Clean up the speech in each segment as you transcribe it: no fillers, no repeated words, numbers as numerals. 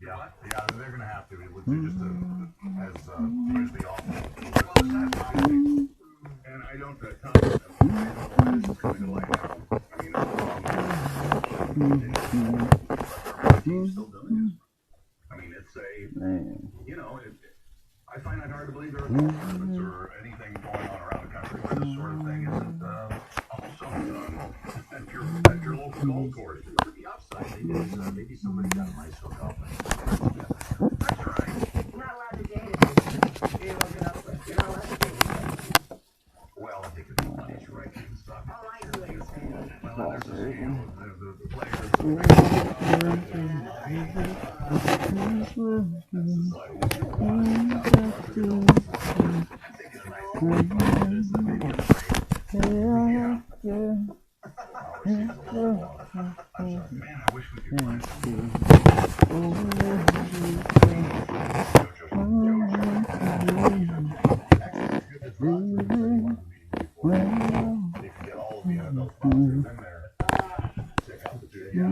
Yeah, they're gonna have to. It was just as usually awful. And I don't tell them this is going to like I mean, he's still doing it. I mean, it's a, you know, I find it hard to believe there are tournaments or anything going on around the country where this sort of thing isn't almost always done at your local golf course. To the upside, maybe somebody got a nice hookup. That's right. You're not allowed to date it. You're not allowed to date. Well, I think if the money's right and stuff. Oh, I do understand. Well, there's a, you know, the players. Man, I wish we could find get all of the NFL sponsors in there. Check out the video.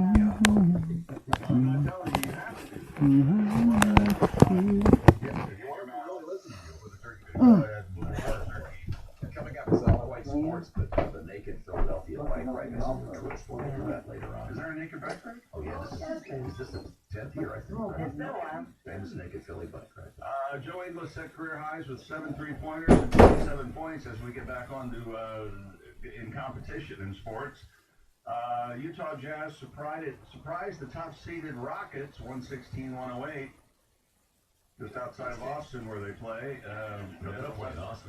Coming up is All White Sports, but the Naked Philadelphia bike ride is on the twist. We'll do that later on. Is there a naked bike ride? Oh yeah, is this the 10th year, I think? It's been a while. Famous Naked Philly bike ride. Joe Ingles set career highs with 7 3-pointers and 27 points as we get back on to in competition in sports. Utah Jazz surprised the top-seeded Rockets 116-108 just outside of Austin where they play.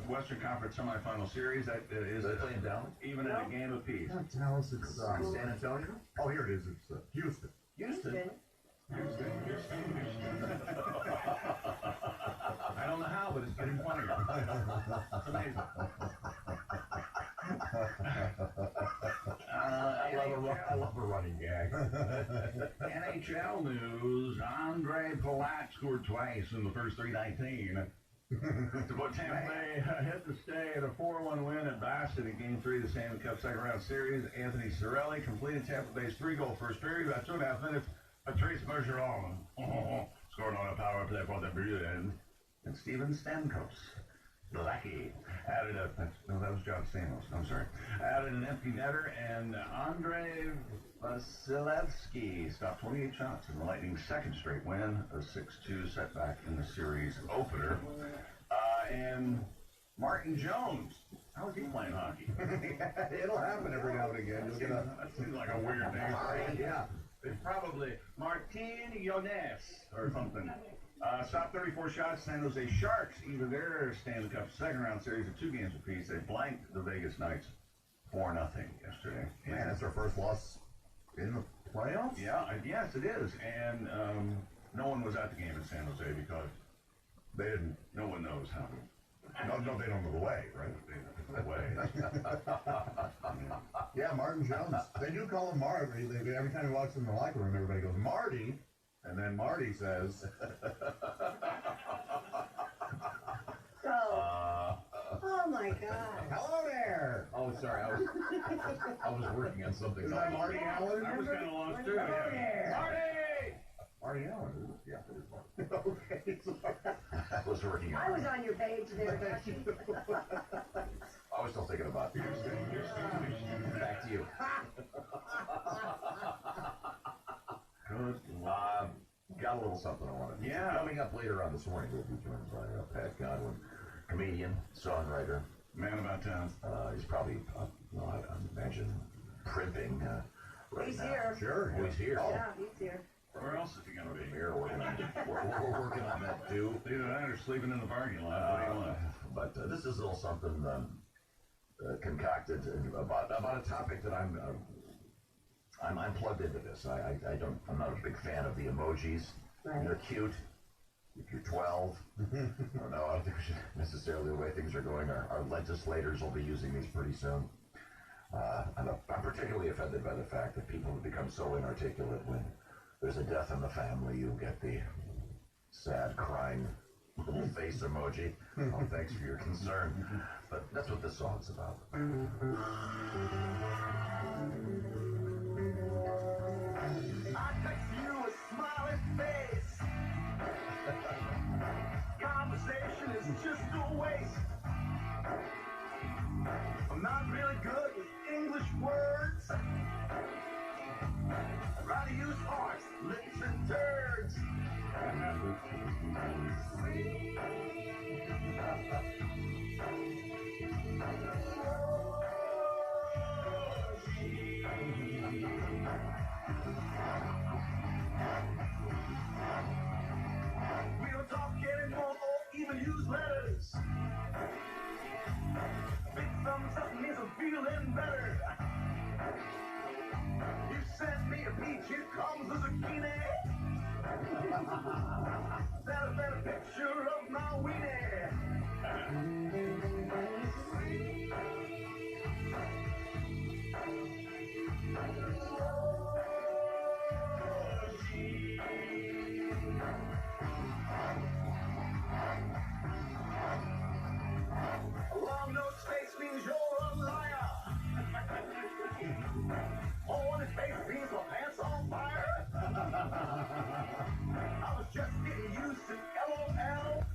Western Conference semifinal series. That is They play in Dallas? even in a game apiece. Not Dallas, it's San Antonio? Oh, here it is. It's Houston. Houston? I don't know how, but it's getting funnier. It's amazing. I love a running gag. NHL news, Andre Palat scored twice in the first 3:19 to put Tampa Bay ahead to stay at a 4-1 win at Bassett in Game 3 of the Stanley Cup second round series. Anthony Cirelli completed Tampa Bay's 3-goal first period. About 2.5 minutes, Patrice Bergeron scored on a power play for the Bruins. And Steven Stamkos, the lackey, added that was John Stamos, I'm sorry, added an empty netter, and Andrei Vasilevsky stopped 28 shots in the Lightning's second straight win, a 6-2 setback in the series opener. And Martin Jones, how is he playing hockey? It'll happen every now and again. You'll get a... That seems like a weird name. Yeah. It's probably Martin Jones or something. Stopped 34 shots. San Jose Sharks, even their Stanley Cup second round series of 2 games apiece. They blanked the Vegas Knights 4-0 yesterday. Man, that's our first loss in the playoffs? Yeah, yes, it is. And no one was at the game in San Jose because They didn't. no one knows how to. No, they don't know the way, right? The way. Yeah, Martin Jones. They do call him Marty. Every time he walks in the locker room, everybody goes, Marty. And then Marty says, Oh my God. hello there. Oh, sorry. I was working on something. Is that Marty Allen? I was kind of lost too. Yeah. Marty! Marty Allen. Yeah, it is Marty. Okay. I was working on I was on your page there. I was still thinking about you. Back to you. Good. Got a little something I wanted to do. Yeah. Coming up later on this morning, we'll be joined by Pat Godwin, comedian, songwriter. Man about town. He's probably, I imagine, primping right He's now. here. Sure. Oh, he's here. Yeah, he's here. Where else is he going to be? We're working on that too. Either that or sleeping in the parking lot. What do you want? But this is a little something concocted about a topic that I'm plugged into this. I'm not a big fan of the emojis. Right. They're cute. If you're 12, I don't think we should necessarily, the way things are going, our legislators will be using these pretty soon. I'm particularly offended by the fact that people have become so inarticulate when there's a death in the family. You get the sad, crying little face emoji. Oh, thanks for your concern. But that's what this song's about. I text you a smiling face. Conversation is just a waste. I'm not really good with English words. I'd rather use hearts, lips, and turds. We don't talk anymore or even use letters. Big thumbs up means I'm feeling better. You sent me a peach, here comes the zucchini. That a better picture of my weenie. A long nose face means you're a liar. On his face means my pants on fire. I was just getting used to LOL.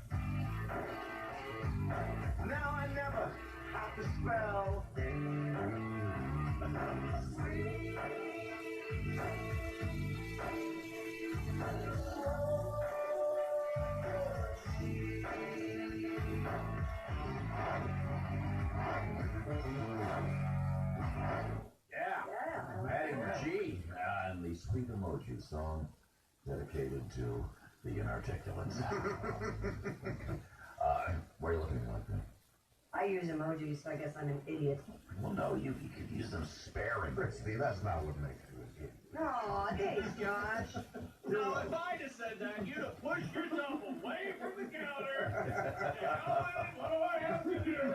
Now I never have to spell. Yeah, adding G and the sweet emoji song dedicated to the inarticulates. Why are you looking at me like that? I use emojis, so I guess I'm an idiot. Well, no, you could use them sparingly. Christy, that's not what makes you an idiot. Aw, thanks, Josh. No, if I'd have said that, you'd have pushed yourself away from the counter. What do I have to do?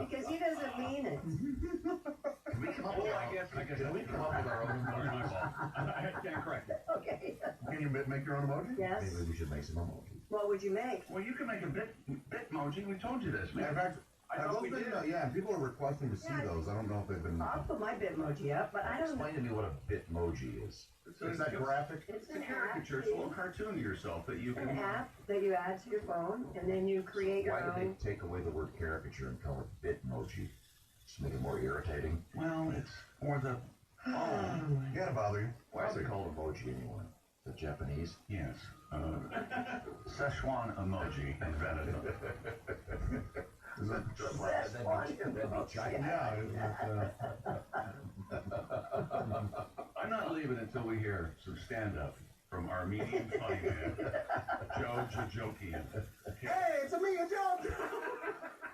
Because he doesn't mean it. Can we come up with our own emoji? I can't correct it. Okay. Can you make your own emoji? Yes. Maybe we should make some emojis. What would you make? Well, you can make a Bitmoji. We told you this, Yeah, in man. fact, I thought we those did. things, yeah, people are requesting to see Yeah. those. I don't know if they've been. I'll put my Bitmoji up, but I don't know. Explain to me what a Bitmoji is. It's that graphic. It's It's a an caricature. app. It's a little cartoon of yourself that you An can. app that you add to your phone, and then you create your Why did own. they take away the word caricature and call it Bitmoji? Just make it more irritating. Well, it's for the. Oh, Gotta bother you. Why is it called emoji anyway? The Japanese? yes. Szechuan emoji invented them. Is that, That'd be China. I'm not leaving until we hear some stand-up from our medium funny man, Joe Jojokian. Hey, it's a me, a joke.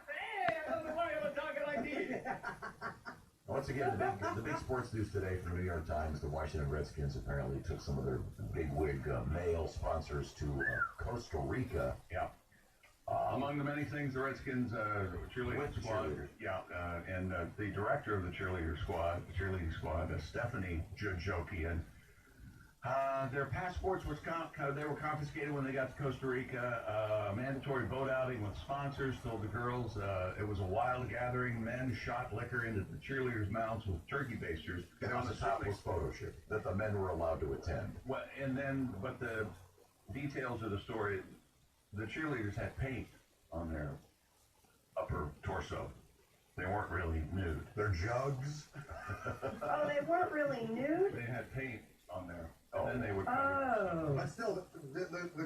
Hey, I don't know why I'm talking like this. Once again, the big sports news today from the New York Times, the Washington Redskins apparently took some of their bigwig male sponsors to Costa Rica. Yeah. Among the many things, the Redskins cheerleading With the squad, cheerleaders. yeah, and the director of the cheerleading squad, Stephanie Jojokian, their passports were confiscated when they got to Costa Rica. Mandatory boat outing with sponsors told the girls it was a wild gathering. Men shot liquor into the cheerleaders' mouths with turkey basters. It was a topless photo shoot that the men were allowed to attend. Well, but the details of the story, the cheerleaders had paint on their upper torso. They weren't really nude. They're jugs. Oh, they weren't really nude? They had paint on there, and then they would cover. Oh. But still,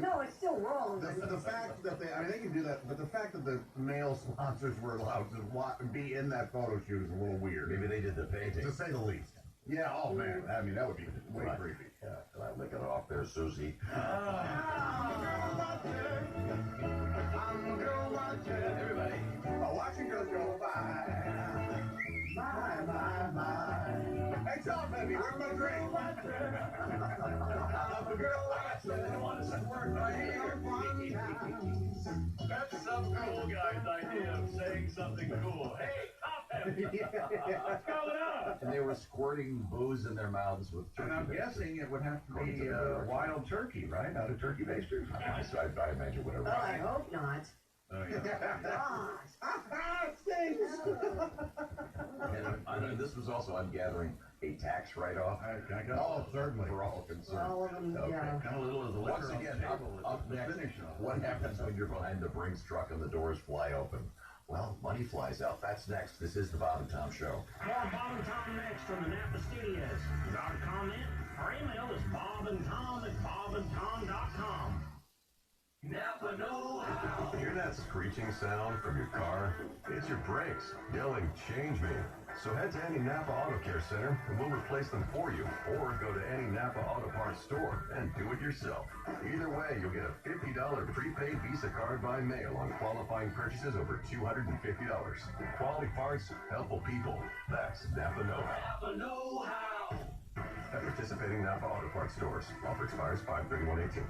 No, it's still wrong. the fact that they can do that, but the fact that the male sponsors were allowed to be in that photo shoot is a little weird. Maybe they did the painting. To say the least. Yeah, oh man, I mean, that would be way Right. creepy. Yeah, can I lick it off there, Susie? Everybody. Watching girls go by. My. Hey, Tom, baby, where's my drink? I'm a girl watching. I want to work right here. That's some cool guy's idea of saying something cool. Hey, Top Hat! What's going on? And they were squirting booze in their mouths with turkey And I'm basters. guessing it would have to According be to the wild turkey, right? Not a turkey baster. I imagine whatever. Oh, I hope not. Oh, yeah. Gosh. I mean, this was also, I'm gathering, a tax write-off I got Oh, certainly. for all concerned. All of them, Okay. yeah. kind of little as the Once liquor on the again, table is up the next, finish of it. what happens when you're behind the Brinks truck and the doors fly open? Well, money flies out. That's next. This is the Bob and Tom Show. More Bob and Tom next from the Napa Studios. Got a comment? Our email is bobandtom@bobandtom.com. Napa know-how. Hear that screeching sound from your car? It's your brakes yelling, "Change me." So head to any Napa Auto Care Center and we'll replace them for you. Or go to any Napa Auto Parts store and do it yourself. Either way, you'll get a $50 prepaid Visa card by mail on qualifying purchases over $250. Quality parts, helpful people. That's Napa Know-How. Napa know-how. At participating Napa Auto Parts stores. Offer expires 5/31/18.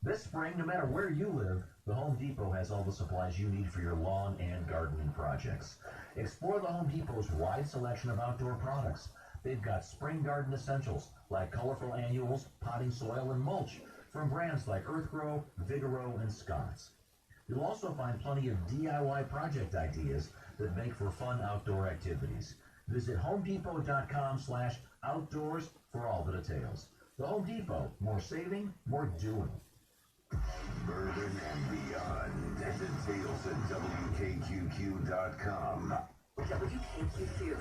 This spring, no matter where you live, the Home Depot has all the supplies you need for your lawn and gardening projects. Explore the Home Depot's wide selection of outdoor products. They've got spring garden essentials like colorful annuals, potting soil, and mulch from brands like Earthgrow, Vigoro, and Scott's. You'll also find plenty of DIY project ideas that make for fun outdoor activities. Visit homedepot.com/outdoors for all the details. The Home Depot, more saving, more doing. Bourbon and beyond. Visit sales at WKQQ.com. WKQQ.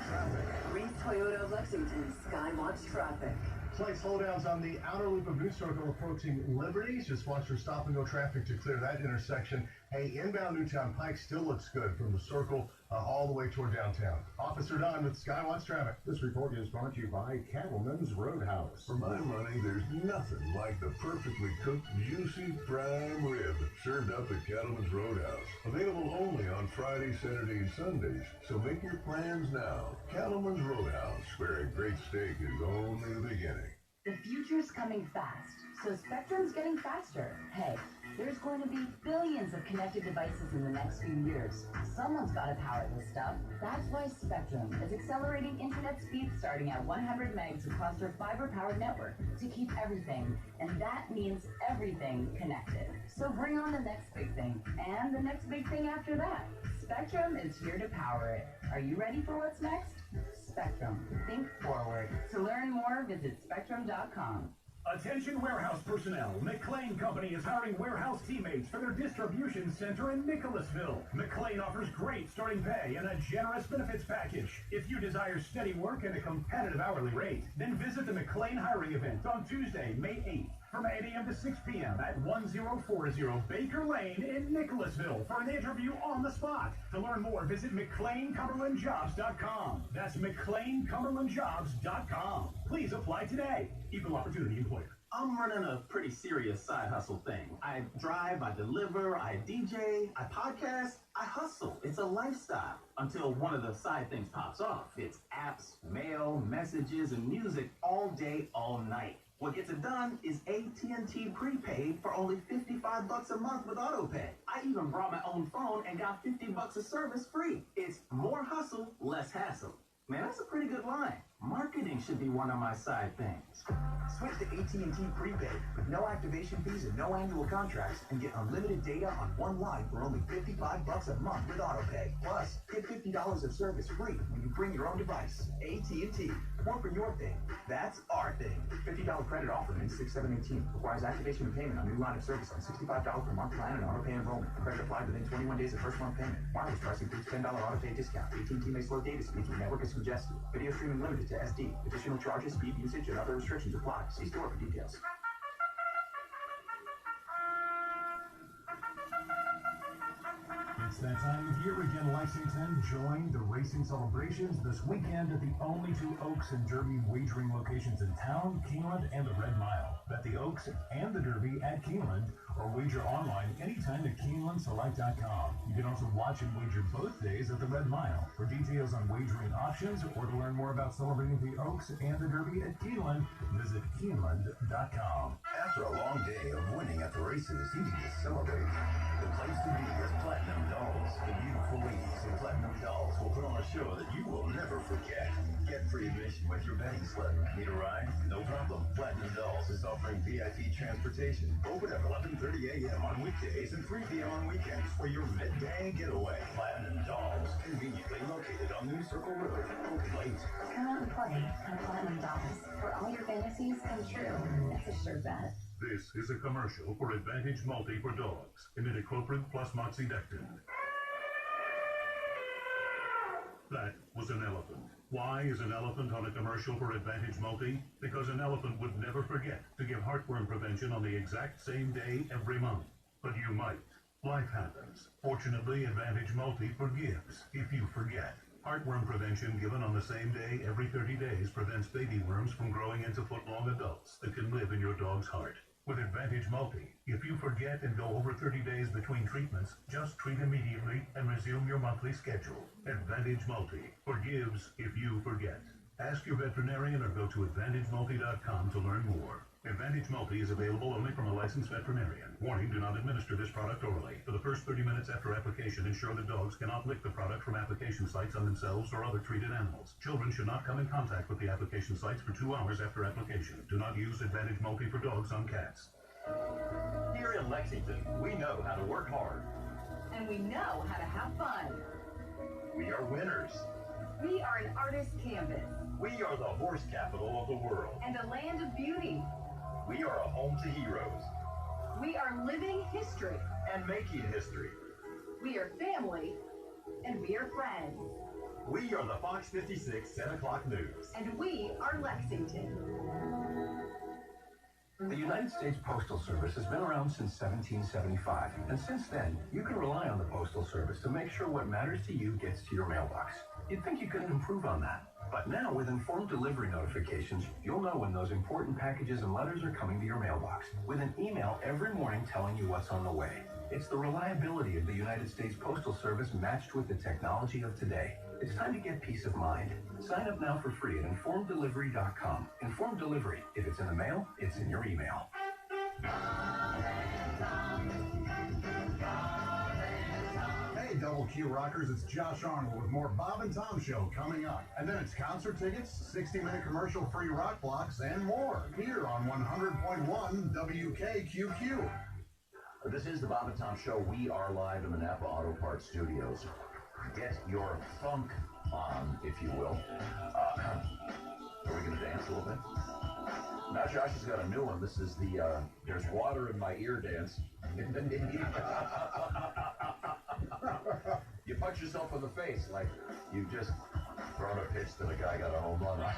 Reese Toyota of Lexington, Skywatch traffic. Slight slowdowns on the outer loop of New Circle approaching Liberties. Just watch for stop and go traffic to clear that intersection. Hey, inbound Newtown Pike still looks good from the Circle all the way toward downtown. Officer Don with Skywatch Traffic. This report is brought to you by Cattleman's Roadhouse. For my money, there's nothing like the perfectly cooked, juicy prime rib served up at Cattleman's Roadhouse. Available only on Friday, Saturday, and Sundays. So make your plans now. Cattleman's Roadhouse, where a great steak is only the beginning. The future's coming fast, so Spectrum's getting faster. Hey, there's going to be billions of connected devices in the next few years. Someone's got to power this stuff. That's why Spectrum is accelerating internet speeds starting at 100 megs across their fiber-powered network to keep everything, and that means everything, connected. So bring on the next big thing, and the next big thing after that. Spectrum is here to power it. Are you ready for what's next? Spectrum. Think forward. To learn more, visit spectrum.com. Attention warehouse personnel. McLean Company is hiring warehouse teammates for their distribution center in Nicholasville. McLean offers great starting pay and a generous benefits package. If you desire steady work and a competitive hourly rate, then visit the McLean hiring event on Tuesday, May 8th from 8 a.m. to 6 p.m. at 1040 Baker Lane in Nicholasville for an interview on the spot. To learn more, visit McLeanCumberlandJobs.com. That's McLeanCumberlandJobs.com. Please apply today. Equal opportunity employer. I'm running a pretty serious side hustle thing. I drive, I deliver, I DJ, I podcast, I hustle. It's a lifestyle until one of the side things pops off. It's apps, mail, messages, and music all day, all night. What gets it done is AT&T prepaid for only $55 a month with AutoPay. I even brought my own phone and got $50 of service free. It's more hustle, less hassle. Man, that's a pretty good line. Marketing should be one of my side things. Switch to AT&T prepaid with no activation fees and no annual contracts and get unlimited data on one line for only $55 a month with AutoPay. Plus, get $50 of service free when you bring your own device. AT&T. More for your thing. That's our thing. $50 credit offer ends 6/7/18. Requires activation and payment on new line of service on $65 per month plan and AutoPay enrollment. Credit applied within 21 days of first month payment. Wireless price includes $10 AutoPay discount. AT&T may slow data speeds when network is congested. Video streaming limited to SD. Additional charges, speed usage, and other restrictions apply. See store for details. It's that time of year again, Lexington. Join the racing celebrations this weekend at the only two Oaks and Derby wagering locations in town, Keeneland and the Red Mile. Bet the Oaks and the Derby at Keeneland or wager online anytime at KeenelandSelect.com. You can also watch and wager both days at the Red Mile. For details on wagering options or to learn more about celebrating the Oaks and the Derby at Keeneland, visit Keeneland.com. After a long day of winning at the races, easy to celebrate. The place to be is Platinum Dome Dolls. The beautiful ladies in Platinum Dolls will put on a show that you will never forget. Get free admission with your betting slip. Need a ride? No problem. Platinum Dolls is offering VIP transportation. Open at 11:30 a.m. on weekdays and 3 p.m. on weekends for your midday getaway. Platinum Dolls, conveniently located on New Circle Road. Open late. Come out and play on Platinum Dolls, where all your fantasies come true. That's a sure bet. This is a commercial for Advantage Multi for dogs. Imidacloprid plus moxidectin. That was an elephant. Why is an elephant on a commercial for Advantage Multi? Because an elephant would never forget to give heartworm prevention on the exact same day every month. But you might. Life happens. Fortunately, Advantage Multi forgives if you forget. Heartworm prevention given on the same day every 30 days prevents baby worms from growing into foot-long adults that can live in your dog's heart. With Advantage Multi, if you forget and go over 30 days between treatments, just treat immediately and resume your monthly schedule. Advantage Multi forgives if you forget. Ask your veterinarian or go to AdvantageMulti.com to learn more. Advantage Multi is available only from a licensed veterinarian. Warning, do not administer this product orally. For the first 30 minutes after application, ensure that dogs cannot lick the product from application sites on themselves or other treated animals. Children should not come in contact with the application sites for 2 hours after application. Do not use Advantage Multi for dogs on cats. Here in Lexington, we know how to work hard. And we know how to have fun. We are winners. We are an artist's canvas. We are the horse capital of the world. And a land of beauty. We are a home to heroes. We are living history. And making history. We are family. And we are friends. We are the Fox 56 10 o'clock news. And we are Lexington. The United States Postal Service has been around since 1775, and since then, you can rely on the Postal Service to make sure what matters to you gets to your mailbox. You'd think you couldn't improve on that. But now, with informed delivery notifications, you'll know when those important packages and letters are coming to your mailbox, with an email every morning telling you what's on the way. It's the reliability of the United States Postal Service matched with the technology of today. It's time to get peace of mind. Sign up now for free at informeddelivery.com. Informed Delivery. If it's in the mail, it's in your email. Hey, Double Q Rockers, it's Josh Arnold with more Bob and Tom Show coming up. And then it's concert tickets, 60-minute commercial-free rock blocks, and more here on 100.1 WKQQ. This is the Bob and Tom Show. We are live in the Napa Auto Parts Studios. Get your funk on, if you will. Are we going to dance a little bit? Now Josh has got a new one. This is the There's Water in My Ear dance. You punch yourself in the face like you just thrown a pitch that a guy got a home run on.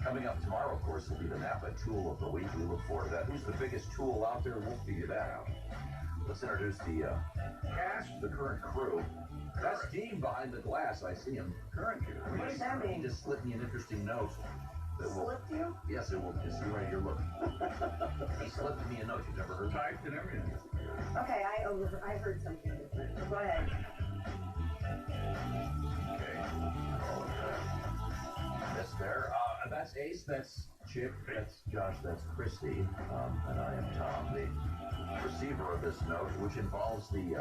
Coming up tomorrow, of course, will be the Napa Tool of the Week. We look forward to that. Who's the biggest tool out there? We'll figure that out. Let's introduce the cast, the current crew. Best team behind the glass. I see him. Current crew. What does that mean? He just slipped me an interesting note. That will, Slipped you? yes, it will. You see right here, look. He slipped me a note. You've never heard that? Typed and everything. Okay, I heard something different. Go ahead. Okay. This there. That's Ace. That's Chip. That's Josh. That's Christy. And I am Tom, the receiver of this note, which involves the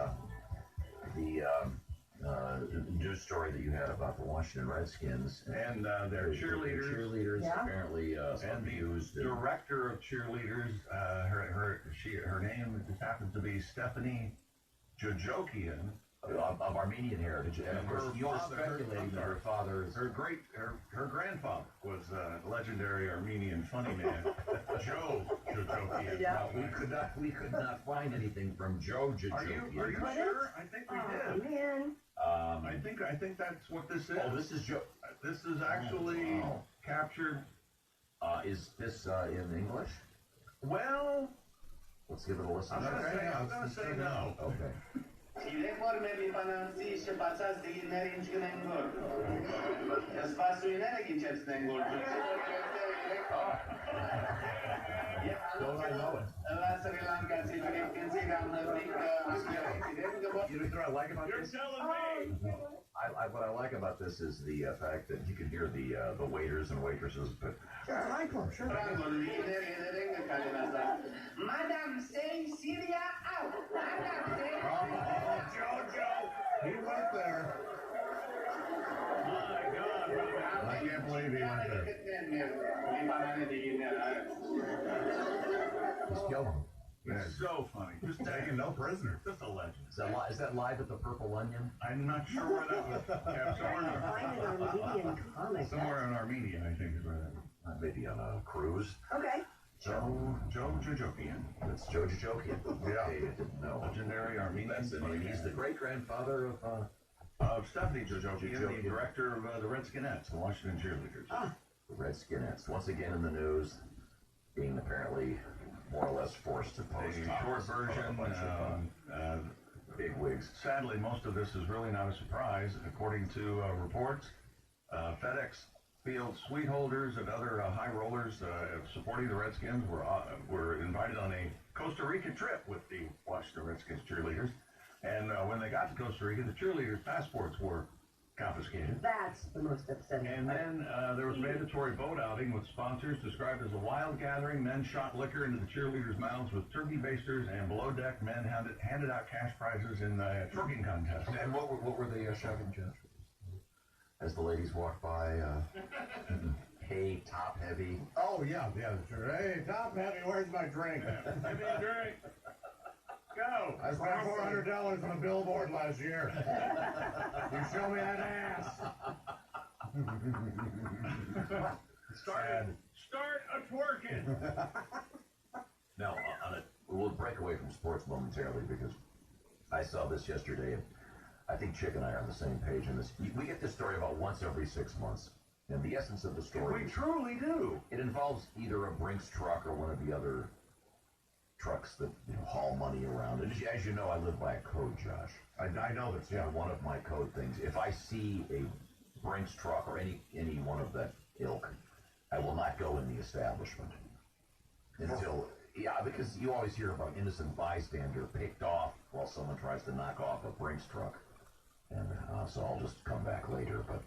news story that you had about the Washington Redskins And their cheerleaders. Cheerleaders Yeah. apparently And the abused. director of cheerleaders, her name just happens to be Stephanie Jojokian. Of Armenian heritage, and of course Her you were father- speculating that her father is Her grandfather was a legendary Armenian funny man, Joe Jojokian. Yeah. We could not find anything from Joe Jojokian. Are you sure? I think we Oh, did. man. I think that's what this is. Oh, this is Joe. This is actually captured. Is this in English? Well, let's give it a listen. I'm gonna say no. Okay. Reformele finanții și pațați de ineri în cine îngor. Spasul ineri ghiceți de îngor. Don't I know it? La Sri Lanka, ți le când am You know what I like about You're this? telling me. What I like about this is the fact that you can hear the waiters and waitresses. But Sure. Madam, say Syria out. Madam, say tane de günler. He's killed him. It's so funny. Just Taking no prisoners. Just a legend. Is that live at the Purple Onion? I'm not sure where that was kept. Find an Armenian comic. Somewhere in Armenia, I think is where that was. Maybe on a cruise. Okay. Joe Jojokian. It's Joe Jojokian. Yeah. I didn't know. Legendary Armenian. That's the name. He's the great-grandfather of Stephanie Jojokian, the director of the Redskinettes, the Washington Cheerleaders. the Redskinettes. Once again in the news, being apparently more or less forced to post a short version. Big wigs. Sadly, most of this is really not a surprise. According to reports, FedEx Field suite holders and other high rollers supporting the Redskins were invited on a Costa Rica trip with the Washington Redskins cheerleaders. And when they got to Costa Rica, the cheerleaders' passports were confiscated. That's the most upsetting. And then there was a mandatory boat outing with sponsors described as a wild gathering. Men shot liquor into the cheerleaders' mouths with turkey basters, and below deck men handed out cash prizes in a twerking contest. And what were they shouting, Jeff? As the ladies walked by, hey, top heavy. Oh, yeah, sure. Hey, top heavy, where's my drink? Give me a drink. Go. I spent $400 on a billboard last year. You show me that ass. Start a twerking. Now, we'll break away from sports momentarily because I saw this yesterday, and I think Chick and I are on the same page in this. We get this story about once every 6 months, and the essence of the story. We truly do. It involves either a Brinks truck or one of the other trucks that haul money around. And as you know, I live by a code, Josh. I know this. Yeah, one of my code things. If I see a Brinks truck or any one of that ilk, I will not go in the establishment until. Yeah, because you always hear about innocent bystander picked off while someone tries to knock off a Brinks truck. And so I'll just come back later. But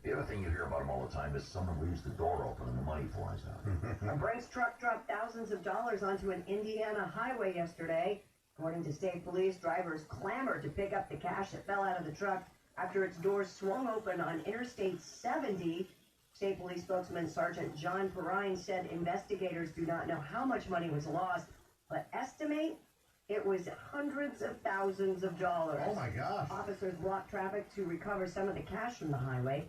the other thing you hear about them all the time is someone leaves the door open and the money flies out. A Brinks truck dropped thousands of dollars onto an Indiana highway yesterday. According to state police, drivers clamored to pick up the cash that fell out of the truck after its doors swung open on Interstate 70. State Police spokesman Sergeant John Perrine said investigators do not know how much money was lost, but estimate it was hundreds of thousands of dollars. Oh, my gosh. Officers blocked traffic to recover some of the cash from the highway.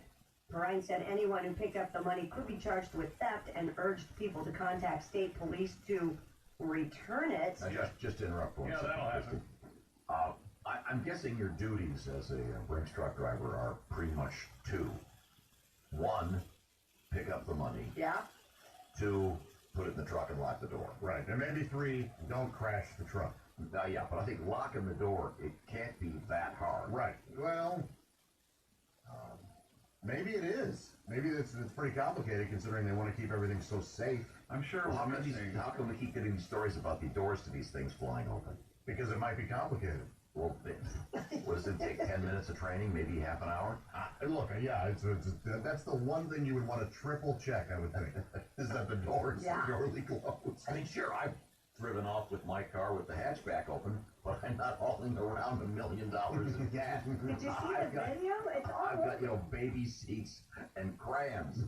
Perrine said anyone who picked up the money could be charged with theft and urged people to contact state police to return it. Just to interrupt for a second. That'll happen. I'm guessing your duties as a Brinks truck driver are pretty much two. One, pick up the money. Yeah. Two, put it in the truck and lock the door. Right. And maybe three, don't crash the truck. Yeah, but I think locking the door, it can't be that hard. Right. Well, maybe it is. Maybe it's pretty complicated considering they want to keep everything so safe. I'm sure. Well, how come we keep getting these stories about the doors to these things flying open? Because it might be complicated. Well, what does it take? 10 minutes of training, maybe half an hour? Look, yeah, that's the one thing you would want to triple check, I would think, is that the door is securely closed. I mean, sure, I've driven off with my car with the hatchback open, but I'm not hauling around $1 million in gas. Did you see the video? It's all I've got, baby seats and crayons.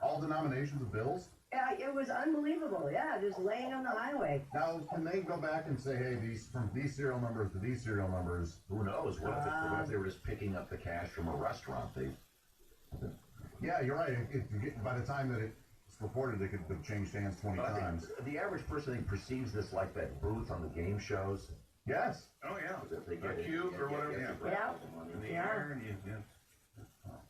All denominations of bills? Yeah, it was unbelievable. Yeah, just laying on the highway. Now, can they go back and say, hey, from these serial numbers to these serial numbers? Who knows? What if they were just picking up the cash from a restaurant? Yeah, you're right. By the time that it's reported, it could have changed hands 20 times. The average person perceives this like that booth on the game shows. Yes. Oh, yeah. If they get a cube or whatever. Yeah. In the air.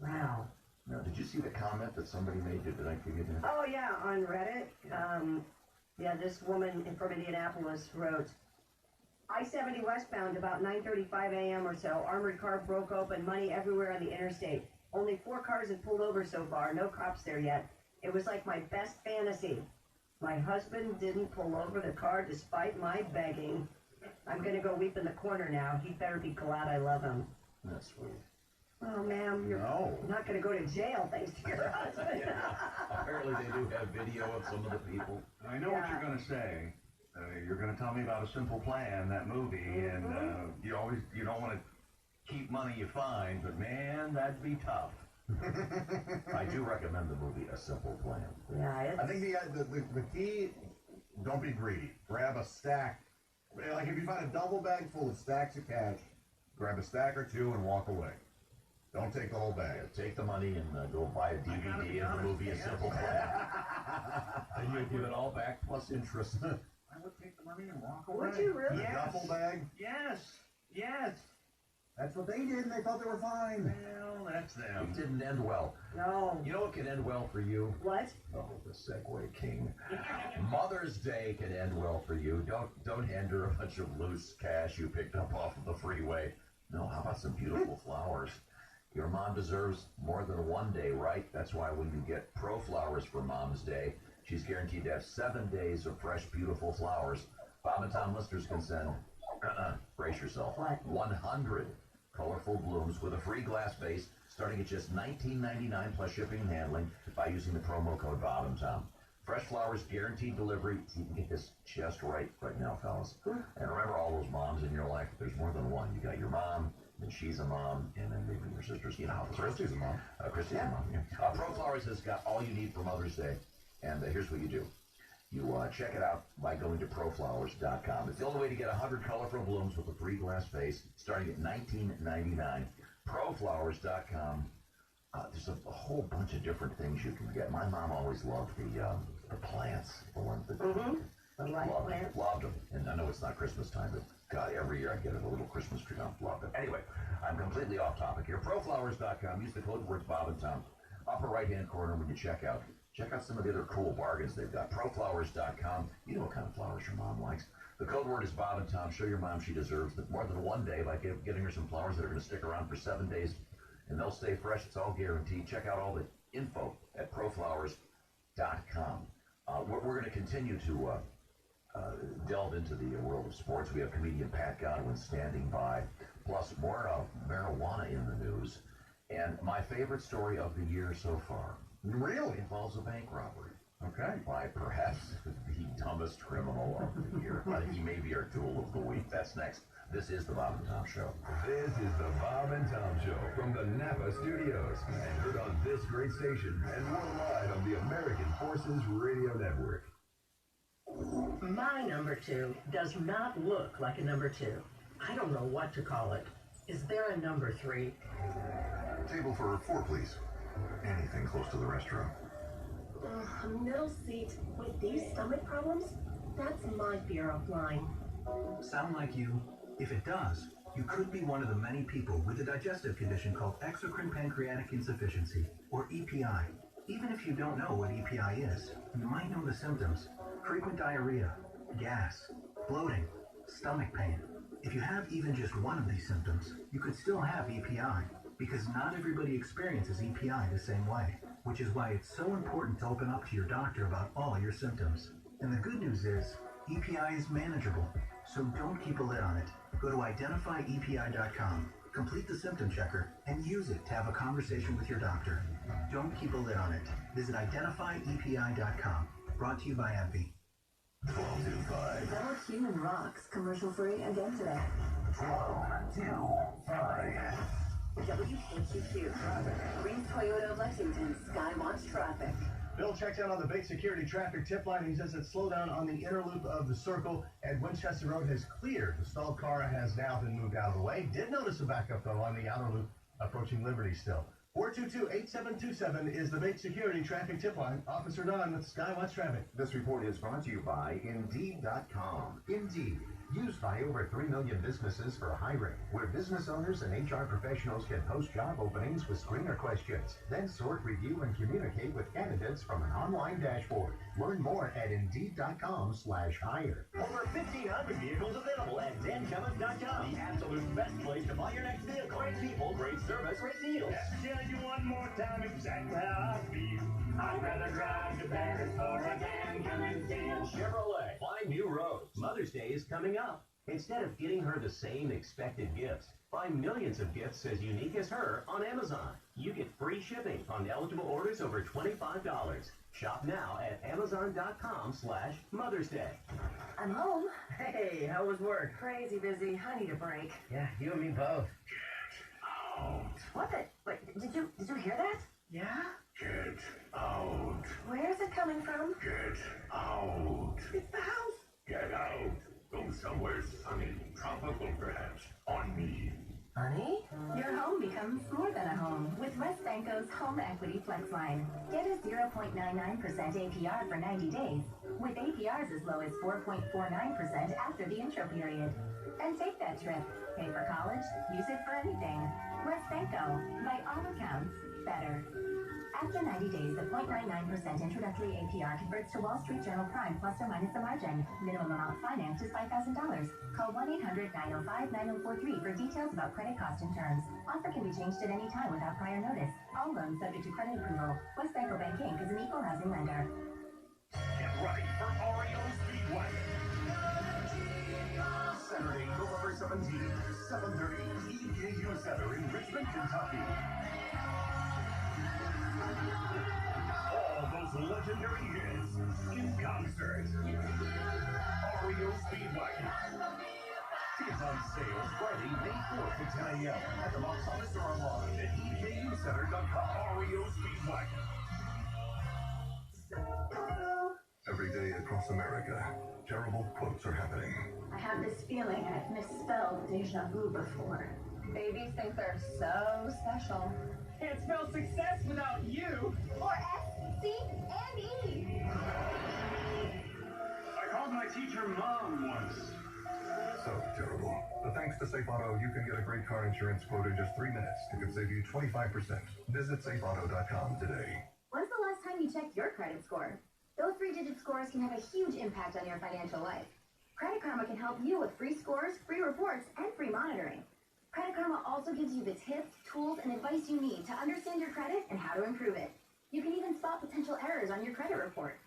Wow. Now, did you see the comment that somebody made? Did I give you that? Oh, yeah, on Reddit. This woman from Indianapolis wrote, I-70 westbound about 9:35 a.m. or so. Armored car broke open, money everywhere on the interstate. Only 4 cars have pulled over so far. No cops there yet. It was like my best fantasy. My husband didn't pull over the car despite my begging. I'm going to go weep in the corner now. He better be glad I love him. That's sweet. Oh, ma'am, you're not going to go to jail thanks to your husband. Apparently they do have video of some of the people. I know what you're going to say. You're going to tell me about A Simple Plan, that movie, and you don't want to keep money you find, but man, that'd be tough. I do recommend the movie A Simple Plan. Yeah, I think the key, don't be greedy. Grab a stack. Like if you find a double bag full of stacks of cash, grab a stack or two and walk away. Don't take the whole bag. Yeah, take the money and go buy a DVD of the movie A Simple Plan. And you'll give it all back plus interest. I would take the money and walk away. Would you really? A duffel bag. Yes. Yes. That's what they did, and they thought they were fine. Well, that's them. It didn't end well. No. You know what can end well for you? What? Oh, the Segway King. Mother's Day can end well for you. Don't hand her a bunch of loose cash you picked up off of the freeway. No, how about some beautiful flowers? Your mom deserves more than one day, right? That's why when you get Pro Flowers for Mom's Day, she's guaranteed to have 7 days of fresh, beautiful flowers. Bob and Tom listeners can send, brace yourself, 100 colorful blooms with a free glass vase, starting at just $19.99 plus shipping and handling by using the promo code Bob and Tom. Fresh flowers, guaranteed delivery. You can get this just right now, fellas. And remember all those moms in your life. There's more than one. You got your mom, and she's a mom, and then maybe your sister's, you know, Christy's a mom. Christy's a mom, yeah. Pro Flowers has got all you need for Mother's Day. And here's what you do. You check it out by going to proflowers.com. It's the only way to get 100 colorful blooms with a free glass vase, starting at $19.99. Proflowers.com. There's a whole bunch of different things you can get. My mom always loved the plants, the ones that loved them. And I know it's not Christmas time, but God, every year I get a little Christmas tree. I love it. Anyway, I'm completely off topic here. Proflowers.com. Use the code words Bob and Tom. Upper right-hand corner when you check out. Check out some of the other cool bargains they've got. Proflowers.com. You know what kind of flowers your mom likes. The code word is Bob and Tom. Show your mom she deserves more than one day by getting her some flowers that are going to stick around for 7 days. And they'll stay fresh. It's all guaranteed. Check out all the info at proflowers.com. We're going to continue to delve into the world of sports. We have comedian Pat Godwin standing by, plus more marijuana in the news. And my favorite story of the year so far really involves a bank robbery. Okay. By perhaps the dumbest criminal of the year. He may be our tool of the week. That's next. This is the Bob and Tom Show. This is the Bob and Tom Show from the Napa Studios, and heard on this great station and worldwide on the American Forces Radio Network. My number two does not look like a number two. I don't know what to call it. Is there a number three? Table for 4, please. Anything close to the restroom. A middle seat with these stomach problems? That's my fear of flying. Sound like you? If it does, you could be one of the many people with a digestive condition called exocrine pancreatic insufficiency, or EPI. Even if you don't know what EPI is, you might know the symptoms: frequent diarrhea, gas, bloating, stomach pain. If you have even just one of these symptoms, you could still have EPI, because not everybody experiences EPI the same way, which is why it's so important to open up to your doctor about all your symptoms. And the good news is, EPI is manageable, so don't keep a lid on it. Go to identifyepi.com, complete the symptom checker, and use it to have a conversation with your doctor. Don't keep a lid on it. Visit identifyepi.com. Brought to you by AbbVie. 1225. Double Human Rocks, commercial free again today. 1225. WKQQ. Brings Toyota of Lexington Skywatch traffic. Bill checks out on the big security traffic tip line. He says that slowdown on the inner loop of the circle at Winchester Road has cleared. The stalled car has now been moved out of the way. Did notice a backup, though, on the outer loop approaching Liberty still. 422-8727 is the big security traffic tip line. Officer Don with Skywatch Traffic. This report is brought to you by Indeed.com. Indeed, used by over 3 million businesses for hiring, where business owners and HR professionals can post job openings with screener questions, then sort, review, and communicate with candidates from an online dashboard. Learn more at Indeed.com/hire. Over 1,500 vehicles available at dancummins.com. The absolute best place to buy your next vehicle. Great people, great service, great deals. Tell you one more time exactly how I feel. I'd rather drive to Paris for a Dan Cummins deal. Chevrolet. Find new roads. Mother's Day is coming up. Instead of getting her the same expected gifts, find millions of gifts as unique as her on Amazon. You get free shipping on eligible orders over $25. Shop now at Amazon.com/Mother's Day. I'm home. Hey, how was work? Crazy busy. I need a break. Yeah, you and me both. Get out. What the? Wait, did you hear that? Yeah? Get out. Where's it coming from? Get out. It's the house. Get out. Go somewhere sunny, tropical perhaps, on me. Honey? Your home becomes more than a home with WesBanco's Home Equity Flex Line. Get a 0.99% APR for 90 days, with APRs as low as 4.49% after the intro period. And take that trip. Pay for college, use it for anything. WesBanco, by all accounts, better. After 90 days, the 0.99% introductory APR converts to Wall Street Journal Prime plus or minus the margin. Minimum amount financed is $5,000. Call 1-800-905-9043 for details about credit cost and terms. Offer can be changed at any time without prior notice. All loans subject to credit approval. WesBanco Bank Inc. is an equal housing lender. Get ready for REO Speedway. Saturday, November 17th, 7:30, EKU Center in Richmond, Kentucky. All those legendary hits in concert. REO Speedway. Tickets on sale Friday, May 4th at 10 a.m. at the box office or online at EKUcenter.com. REO Speedway. Every day across America, terrible quotes are happening. I have this feeling I've misspelled deja vu before. Babies think they're so special. Can't spell success without you. Or S, C, and E. I called my teacher Mom once. So terrible. But thanks to Safe Auto, you can get a great car insurance quote in just 3 minutes. It could save you 25%. Visit safeauto.com today. When's the last time you checked your credit score? Those 3-digit scores can have a huge impact on your financial life. Credit Karma can help you with free scores, free reports, and free monitoring. Credit Karma also gives you the tips, tools, and advice you need to understand your credit and how to improve it. You can even spot potential errors on your credit report.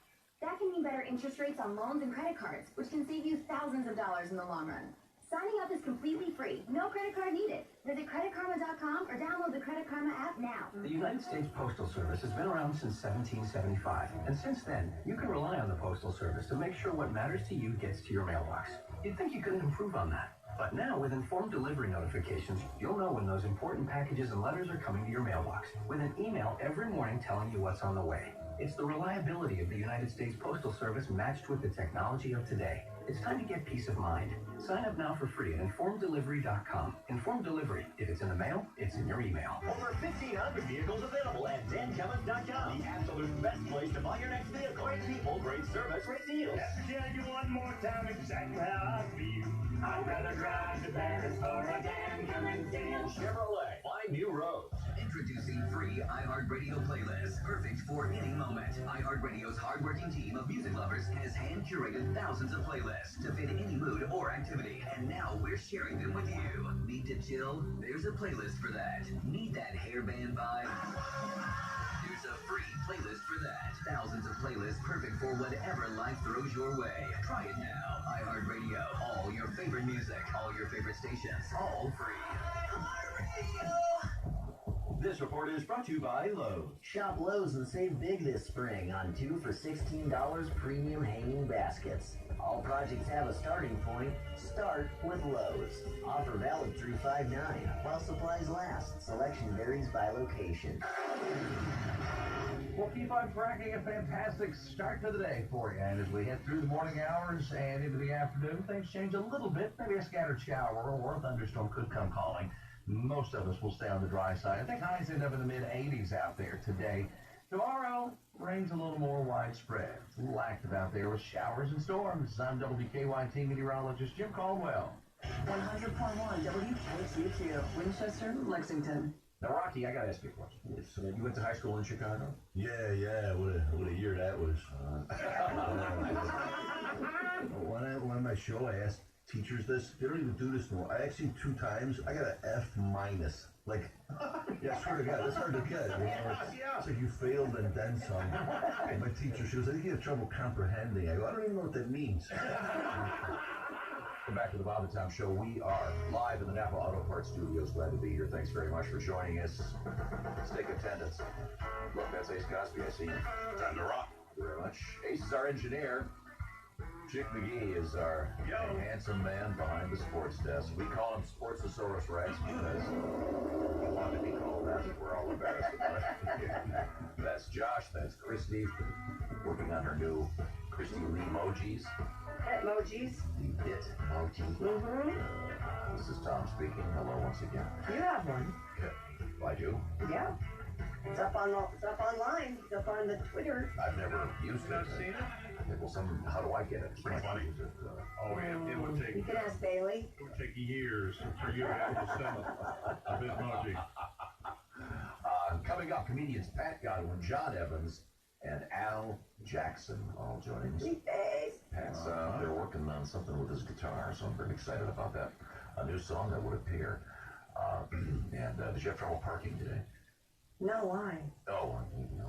That can mean better interest rates on loans and credit cards, which can save you thousands of dollars in the long run. Signing up is completely free. No credit card needed. Visit creditkarma.com or download the Credit Karma app now. The United States Postal Service has been around since 1775, and since then, you can rely on the Postal Service to make sure what matters to you gets to your mailbox. You'd think you couldn't improve on that. But now, with informed delivery notifications, you'll know when those important packages and letters are coming to your mailbox, with an email every morning telling you what's on the way. It's the reliability of the United States Postal Service matched with the technology of today. It's time to get peace of mind. Sign up now for free at informeddelivery.com. Informed Delivery. If it's in the mail, it's in your email. Over 1,500 vehicles available at dancummins.com. The absolute best place to buy your next vehicle. Great people, great service, great deals. Tell you one more time exactly how I feel. I'd rather drive to Paris for a Dan Cummins deal. Chevrolet. Find new roads. Introducing free iHeartRadio playlists, perfect for any moment. iHeartRadio's hardworking team of music lovers has hand-curated thousands of playlists to fit any mood or activity, and now we're sharing them with you. Need to chill? There's a playlist for that. Need that hairband vibe? There's a free playlist for that. Thousands of playlists perfect for whatever life throws your way. Try it now. iHeartRadio. All your favorite music, all your favorite stations, all free. This report is brought to you by Lowe's. Shop Lowe's and save big this spring on 2 for $16 premium hanging baskets. All projects have a starting point. Start with Lowe's. Offer valid through 5/9 while supplies last. Selection varies by location. We'll keep on tracking a fantastic start to the day for you. And as we head through the morning hours and into the afternoon, things change a little bit. Maybe a scattered shower or a thunderstorm could come calling. Most of us will stay on the dry side. I think highs end up in the mid-80s out there today. Tomorrow, rain's a little more widespread. It's a little active out there with showers and storms. I'm WKYT meteorologist Jim Caldwell. 100.1 WKQQ, Winchester, Lexington. Now, Rocky, I got to ask you a question. So you went to high school in Chicago? Yeah. What a year that was. When on my show, I asked teachers this. They don't even do this anymore. I actually 2 times, I got an F-. Like, yeah, I swear to God, that's hard to get. You know? It's like you failed and then some. And my teacher, she goes, I think you have trouble comprehending. I go, I don't even know what that means. Welcome back to the Bob and Tom Show. We are live in the Napa Auto Parts Studios. Glad to be here. Thanks very much for joining us. Let's take attendance. Look, that's Ace Cosby. I see you. Time to rock. Thank you very much. Ace is our engineer. Chick McGee is our handsome man behind the sports desk. We call him Sportsosaurus Rex because he wanted to be called that. We're all embarrassed about it. That's Josh. That's Christy. Working on her new Christy Lee emojis. Emojis. The bit emoji. Mm-hmm. This is Tom speaking. Hello once again. You have one. Okay. I do? Yeah. It's up online. It's up on the Twitter. I've never used it. Not seen it? Well, how do I get it? Pretty funny. It would take. You can ask Bailey. It would take years for you to have to send a Bitmoji. Coming up, comedians Pat Godwin, John Evans, and Al Jackson all joining us. Pat's they're working on something with his guitar, so I'm very excited about that. A new song that would appear. And did you have trouble parking today? No, why? Oh,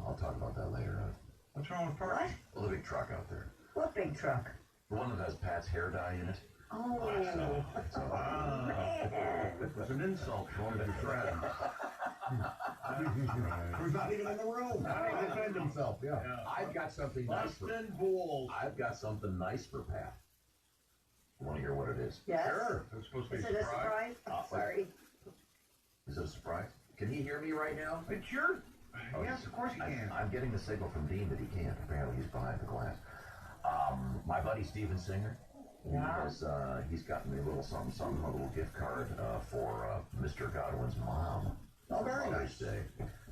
I'll talk about that later. What's wrong with parking? Well, the big truck out there. What big truck? The one that has Pat's hair dye in it. Oh. It was an insult going to Fred. Who's not even in the room? How do you defend himself? Yeah. I've got something nice for I've got something nice for Pat. You want to hear what it is? Yes. Sure. It's supposed to be Is it a surprise? Sorry. Is it a surprise? Can he hear me right now? Sure. Oh, Yes, of course he can. I'm getting the signal from Dean that he can't. Apparently he's behind the glass. My buddy Steven Singer, he's gotten me a little something, a little gift card for Mr. Godwin's mom. Oh, very Mother's Day.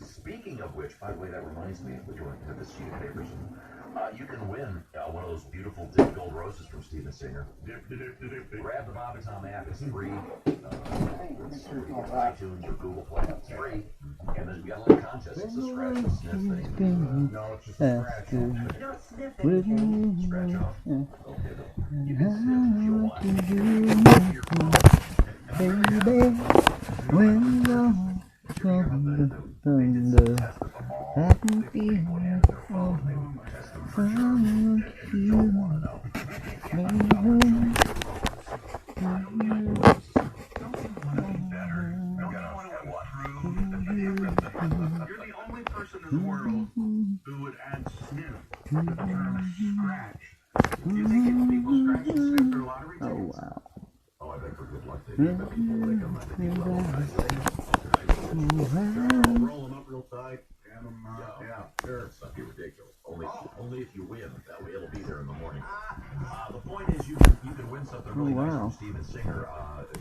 Speaking of which, by the way, that reminds me, we're doing this sheet of papers. You can win one of those beautiful dip gold roses from Steven Singer. Grab the Bob and Tom app. It's free. iTunes or Google Play. It's free. And then we got a little contest. It's a scratch and sniff thing. No, it's just a scratch. You don't sniff anything. Scratch off. Okay, then. You can sniff if you want. Baby, when the thunder, I can feel it from You're the only person in the world who would add sniff to the term scratch. Do you think if people scratch and sniff their lottery tickets? Oh, wow. Oh, I bet for good luck they do. Roll them up real tight. And them, yeah, sure. It's not be ridiculous. Only if you win. That way it'll be there in the morning. The point is you can win something really nice from Steven Singer.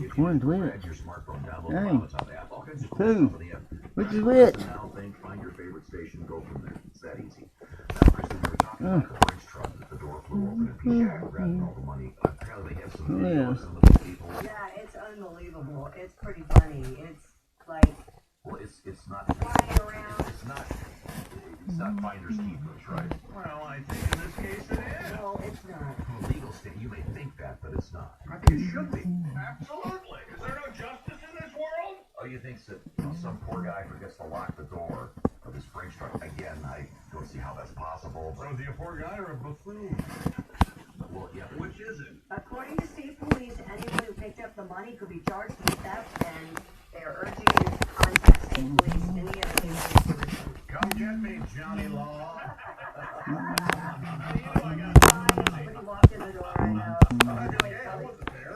If you grab your smartphone, download the Bob and Tom app. All kinds of cool stuff on the app. Which is which? Now think, find your favorite station, go from there. It's that easy. Now, Kristen, we were talking about the Brinks truck that the door flew open and people grabbing all the money. Apparently they have some videos of the people. Yeah, it's unbelievable. It's pretty funny. It's like. Well, it's not. Flying around. It's not finders keepers, right? Well, I think in this case it is. No, it's not. From a legal state, you may think that, but it's not. I think it should be. Absolutely. Is there no justice in this world? Oh, you think that some poor guy forgets to lock the door of his Brinks truck? Again, I don't see how that's possible. So is he a poor guy or a buffoon? Well, yeah. Which is it? According to state police, anyone who picked up the money could be charged with theft, and they're urging you to contact state police in the area. Come get me, Johnny Law. Somebody walked in the door right now. I wasn't there.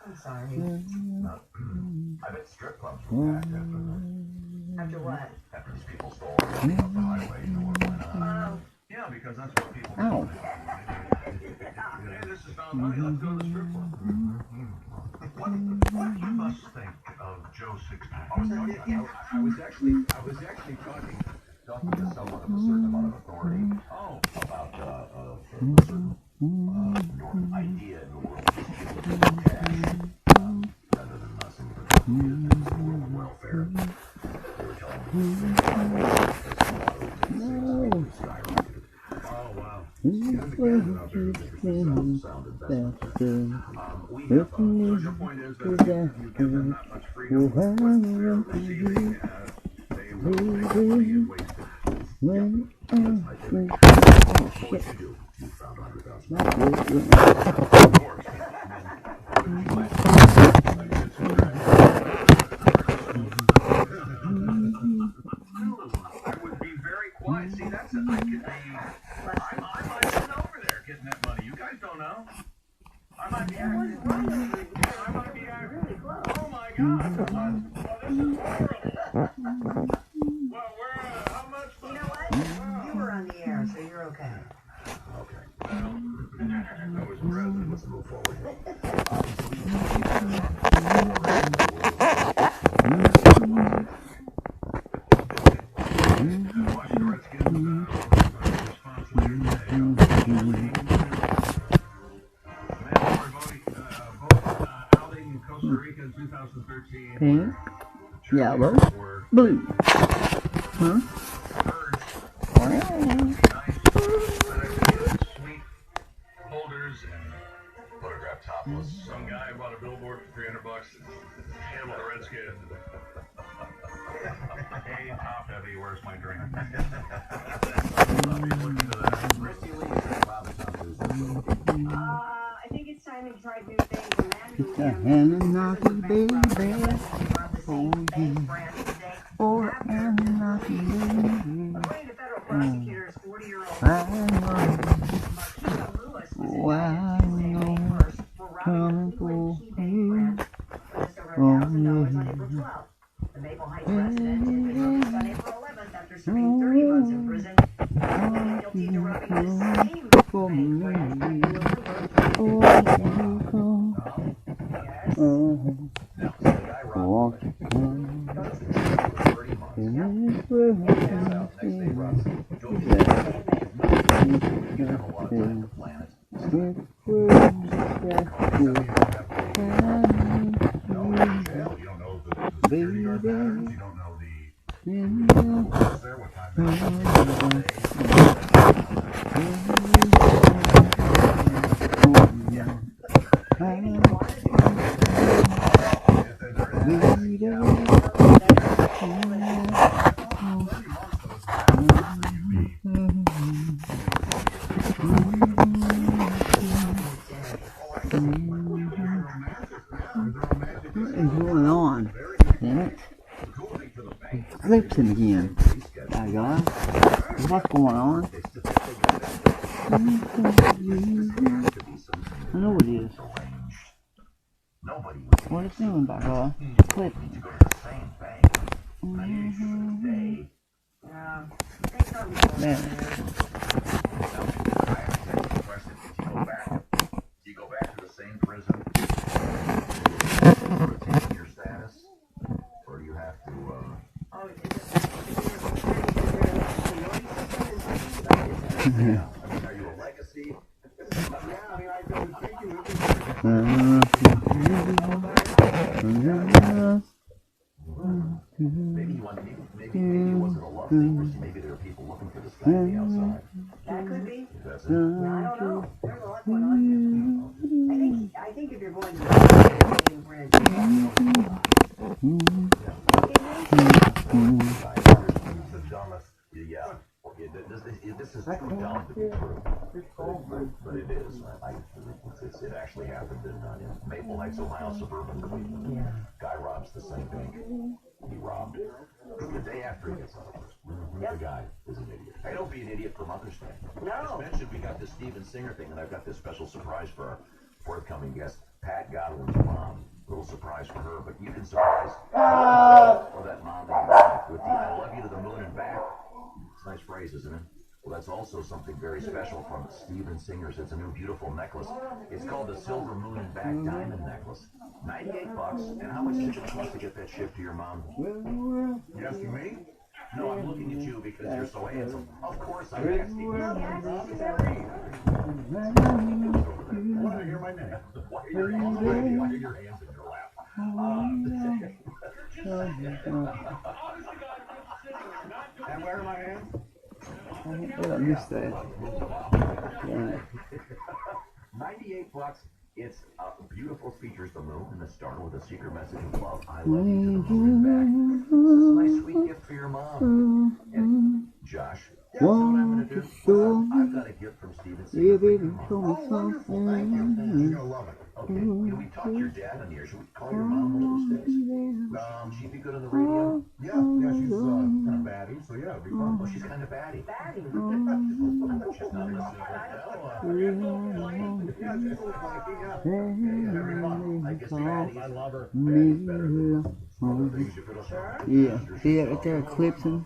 I'm sorry. I bet strip clubs were packed After what? after these people stole everything off the highway. You know what went on? Yeah, because that's what people do. Ow. Hey, this is found money. Let's go to the strip club. What you must think of Joe Sixpack? I was actually talking to someone of a certain amount of authority about a certain idea in the world of cash rather than some of the welfare. They were telling me I would be very quiet. See, that's it. I could be. I might have been over there getting that money. You guys don't know. I might be acting. I might be acting. Really close. Oh my God. Well, this is horrible. Well, we're how much? You know what? You were on the air, so you're okay. Okay. I was president. Let's move forward. Pink, yellow, blue. Huh? Holders and photograph topless. Some guy bought a billboard for $300. Him with a red skin. Hey, top heavy, where's my drink? I think it's time to try new things. It's a Hananaki baby. Oh, yeah. Oh, Hananaki baby. According to federal prosecutors, 40-year-old oh, I know coming for you. Oh, yeah. The Maple Heights resident is released on April 11th after serving 30 months in prison. Guilty to robbing the same for me. Oh, walk Eclipsing again. Daggone. What's going on? I know it is. What is it doing, by God? Eclipsing. Do you go back to the same prison? Retain your status? Or do you have to, I mean, are you a legacy? Maybe you want, maybe it wasn't a love thing. Maybe there are people looking for this guy on the outside. That could be. That's it. Yeah, I don't know. There's a lot going on here. I think if you're going to the branch, the dumbest. Yeah. This is too dumb to be true. But it is. It actually happened in Maple Heights, Ohio, suburban Cleveland. Yeah. Guy robs the same bank he robbed. The day after he gets out, the guy is an idiot. Hey, don't be an idiot for Mother's Day. No. As mentioned, we got this Steven Singer thing, and I've got this special surprise for our forthcoming guest, Pat Godwin's mom. Little surprise for her, but you can surprise that mom in your life with the "I love you to the moon and back." It's a nice phrase, isn't it? Well, that's also something very special from Steven Singer's. It's a new beautiful necklace. It's called the Silver Moon and Back Diamond Necklace. $98. And how much did it cost to get that shipped to your mom? You asking me? No, I'm looking at you because you're so handsome. Of course I'm asking you. I want to hear my name. Why are your hands in your lap? And where are my hands? I missed that. Yeah. $98. It's beautiful. Features the moon and the star with a secret message of love. I love you to the moon and back. This is my sweet gift for your mom. And Josh, you know what I'm gonna do? I've got a gift from Steven Singer. Yeah, baby, show me Wonderful. Thank you. You're gonna love it. Okay, can we talk to your dad on here? Should we call your mom one of those days? She'd be good on the radio? Yeah, she's kind of batty, so yeah, it'd be fun. Oh, she's kind of batty. Batty. She's not listening right now. Yeah, she's a little funky, yeah. Every month. I guess batty. I love her. Yeah, see that right there, Clipson?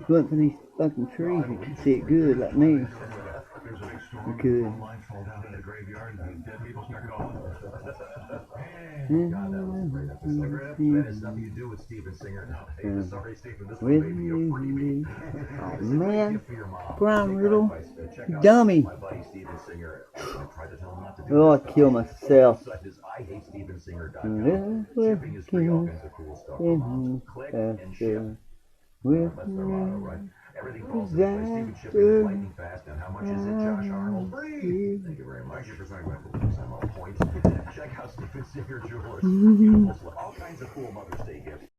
Go up in these fucking trees, you can see it good, like me. You could. Fall down in a graveyard and dead people start going. God, that was a great episode. That has nothing to do with Steven Singer. No, sorry, Steven, this one may be a freebie. Oh man, prime little dummy. My buddy Steven Singer, I tried to tell him not to do Oh, I'd kill myself. IHateStevenSinger.com. Shipping is free, all kinds of cool stuff. Click and ship. That's their motto, right? Everything falls into place. Steven shipping is lightning fast. And how much is it, Josh Arnold? Free. Thank you very much. For talking about I'm on point. Check out Steven Singer Jewelers. Beautiful, all kinds of cool Mother's Day gifts.